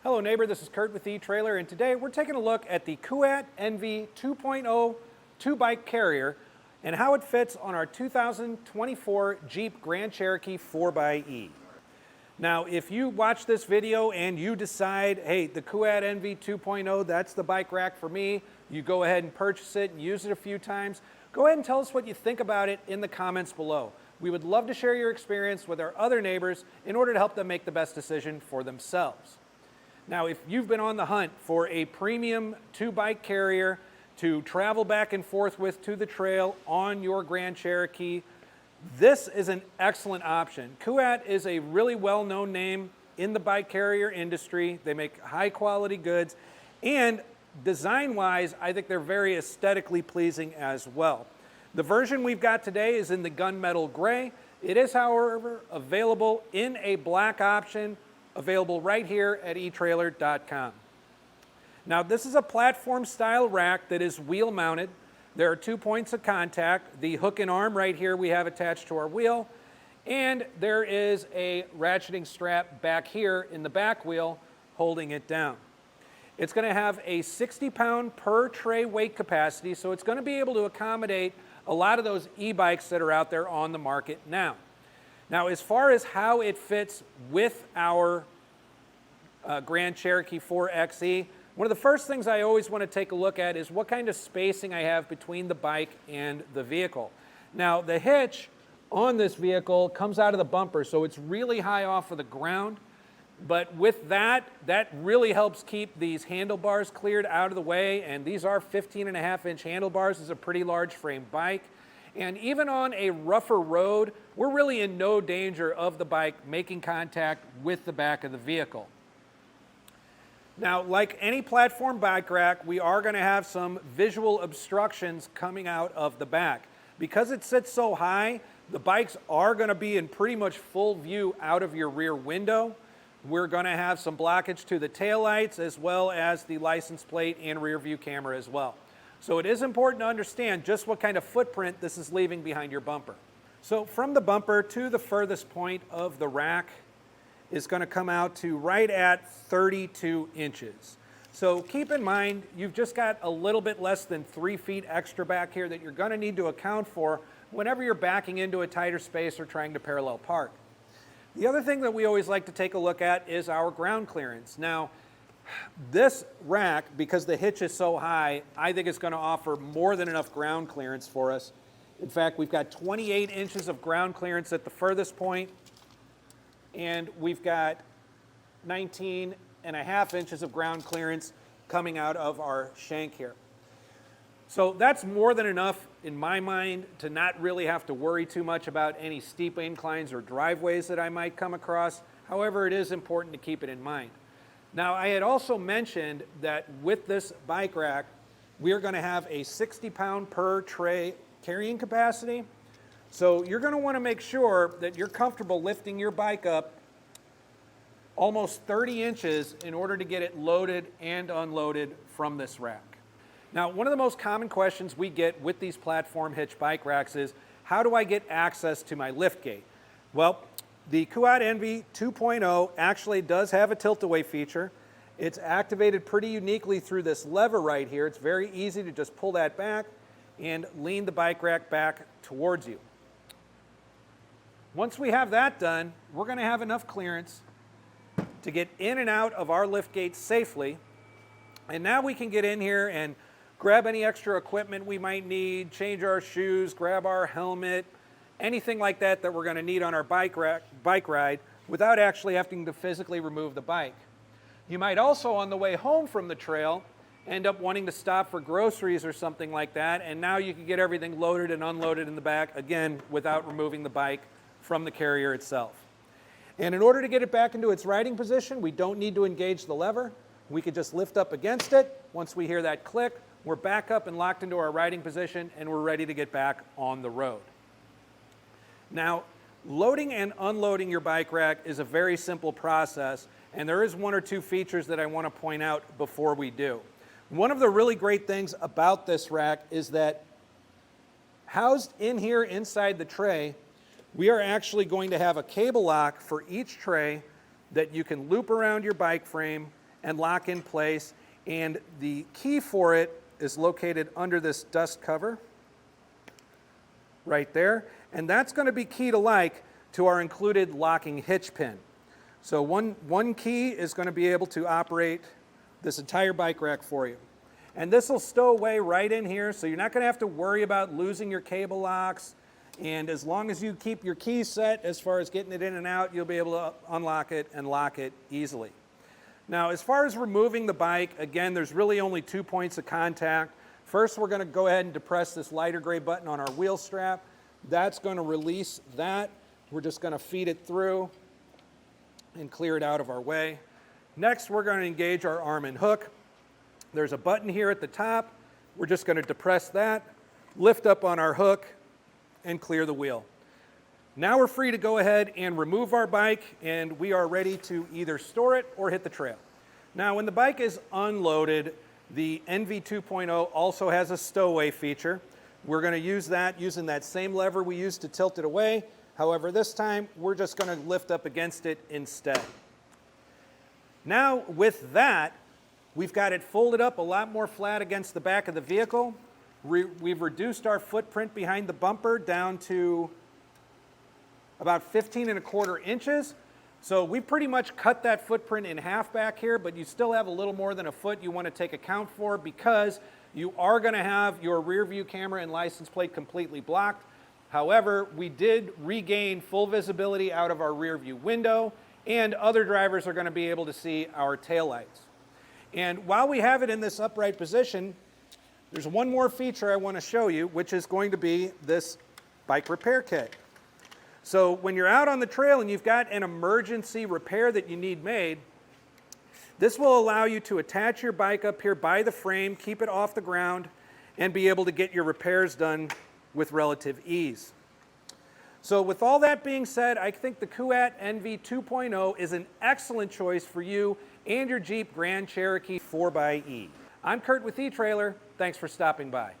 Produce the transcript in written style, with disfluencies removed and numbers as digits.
Hello neighbor, this is Kurt with Etrailer, and today we're taking a look at the Kuat NV 2.0 two-bike carrier and how it fits on our 2024 Jeep Grand Cherokee 4xe. Now, if you watch this video and you decide, hey, the Kuat NV 2.0, that's the bike rack for me, you go ahead and purchase it and use it a few times, go ahead and tell us what you think about it in the comments below. We would love to share your experience with our other neighbors in order to help them make the best decision for themselves. Now, if you've been on the hunt for a premium two-bike carrier to travel back and forth with to the trail on your Grand Cherokee, this is an excellent option. Kuat is a really well-known name in the bike carrier industry. They make high-quality goods, and design-wise, I think they're very aesthetically pleasing as well. The version we've got today is in the gunmetal gray. It is, however, available in a black option, available right here at etrailer.com. Now, this is a platform style rack that is wheel mounted. There are 2 points of contact, the hook and arm right here we have attached to our wheel, and there is a ratcheting strap back here in the back wheel holding it down. It's going to have a 60-pound per tray weight capacity, so it's going to be able to accommodate a lot of those e-bikes that are out there on the market now. Now, as far as how it fits with our Grand Cherokee 4xe, one of the first things I always want to take a look at is what kind of spacing I have between the bike and the vehicle. Now, the hitch on this vehicle comes out of the bumper, so it's really high off of the ground. But with that, that really helps keep these handlebars cleared out of the way, and these are 15.5-inch handlebars. This is a pretty large frame bike. And even on a rougher road, we're really in no danger of the bike making contact with the back of the vehicle. Now, like any platform bike rack, we are going to have some visual obstructions coming out of the back. Because it sits so high, the bikes are going to be in pretty much full view out of your rear window. We're going to have some blockage to the taillights as well as the license plate and rear view camera as well. So it is important to understand just what kind of footprint this is leaving behind your bumper. So from the bumper to the furthest point of the rack is going to come out to right at 32 inches. So keep in mind, you've just got a little bit less than 3 feet extra back here that you're going to need to account for whenever you're backing into a tighter space or trying to parallel park. The other thing that we always like to take a look at is our ground clearance. Now, this rack, because the hitch is so high, I think it's going to offer more than enough ground clearance for us. In fact, we've got 28 inches of ground clearance at the furthest point, and we've got 19.5 inches of ground clearance coming out of our shank here. So that's more than enough, in my mind, to not really have to worry too much about any steep inclines or driveways that I might come across. However, it is important to keep it in mind. Now, I had also mentioned that with this bike rack, we are going to have a 60-pound per tray carrying capacity. So you're going to want to make sure that you're comfortable lifting your bike up almost 30 inches in order to get it loaded and unloaded from this rack. Now, one of the most common questions we get with these platform hitch bike racks is, how do I get access to my lift gate? Well, the Kuat NV 2.0 actually does have a tilt-away feature. It's activated pretty uniquely through this lever right here. It's very easy to just pull that back and lean the bike rack back towards you. Once we have that done, we're going to have enough clearance to get in and out of our lift gate safely. And now we can get in here and grab any extra equipment we might need, change our shoes, grab our helmet, anything like that that we're going to need on our bike ride without actually having to physically remove the bike. You might also, on the way home from the trail, end up wanting to stop for groceries or something like that, and now you can get everything loaded and unloaded in the back, again, without removing the bike from the carrier itself. And in order to get it back into its riding position, we don't need to engage the lever. We could just lift up against it. Once we hear that click, we're back up and locked into our riding position, and we're ready to get back on the road. Now, loading and unloading your bike rack is a very simple process, and there is 1 or 2 features that I want to point out before we do. One of the really great things about this rack is that housed in here inside the tray, we are actually going to have a cable lock for each tray that you can loop around your bike frame and lock in place. And the key for it is located under this dust cover right there. And that's going to be key to our included locking hitch pin. So one key is going to be able to operate this entire bike rack for you. And this will stow away right in here, so you're not going to have to worry about losing your cable locks. And as long as you keep your keys set as far as getting it in and out, you'll be able to unlock it and lock it easily. Now, as far as removing the bike, again, there's really only 2 points of contact. First, we're going to go ahead and depress this lighter gray button on our wheel strap. That's going to release that. We're just going to feed it through and clear it out of our way. Next, we're going to engage our arm and hook. There's a button here at the top. We're just going to depress that, lift up on our hook, and clear the wheel. Now we're free to go ahead and remove our bike, and we are ready to either store it or hit the trail. Now, when the bike is unloaded, the NV 2.0 also has a stowaway feature. We're going to use that using that same lever we used to tilt it away. However, this time, we're just going to lift up against it instead. Now, with that, we've got it folded up a lot more flat against the back of the vehicle. We've reduced our footprint behind the bumper down to about 15¼ inches. So we pretty much cut that footprint in half back here, but you still have a little more than a foot you want to take account for because you are going to have your rear view camera and license plate completely blocked. However, we did regain full visibility out of our rear view window, and other drivers are going to be able to see our taillights. And while we have it in this upright position, there's one more feature I want to show you, which is going to be this bike repair kit. So when you're out on the trail and you've got an emergency repair that you need made, this will allow you to attach your bike up here by the frame, keep it off the ground, and be able to get your repairs done with relative ease. So with all that being said, I think the Kuat NV 2.0 is an excellent choice for you and your Jeep Grand Cherokee 4xe. I'm Kurt with Etrailer. Thanks for stopping by.